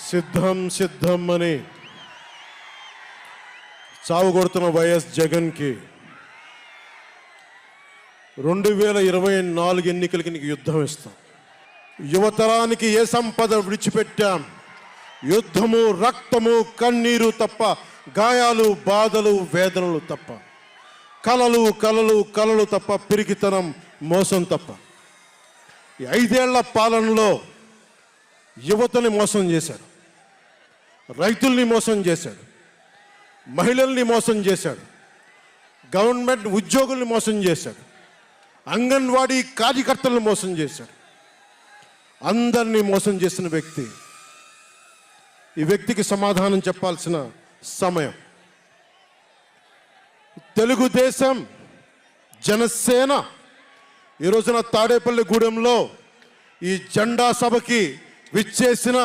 సిద్ధం సిద్ధం అని చావు కొడుతున్న వైఎస్ జగన్కి 2024 ఎన్నికలకి నీకు యుద్ధం ఇస్తాం. యువతరానికి ఏ సంపద విడిచిపెట్టాం? యుద్ధము, రక్తము, కన్నీరు తప్ప, గాయాలు, బాధలు, వేదనలు తప్ప, కలలు కలలు కలలు తప్ప, పిరికితనం, మోసం తప్ప. ఈ 5 ఏళ్ల పాలనలో యువతని మోసం చేశాడు, రైతుల్ని మోసం చేశాడు, మహిళల్ని మోసం చేశాడు, గవర్నమెంట్ ఉద్యోగుల్ని మోసం చేశాడు, అంగన్వాడీ కార్యకర్తలను మోసం చేశాడు. అందరినీ మోసం చేసిన వ్యక్తి. ఈ వ్యక్తికి సమాధానం చెప్పాల్సిన సమయం. తెలుగుదేశం, జనసేన ఈ రోజున తాడేపల్లి గూడెంలో ఈ జెండా సభకి విచ్చేసిన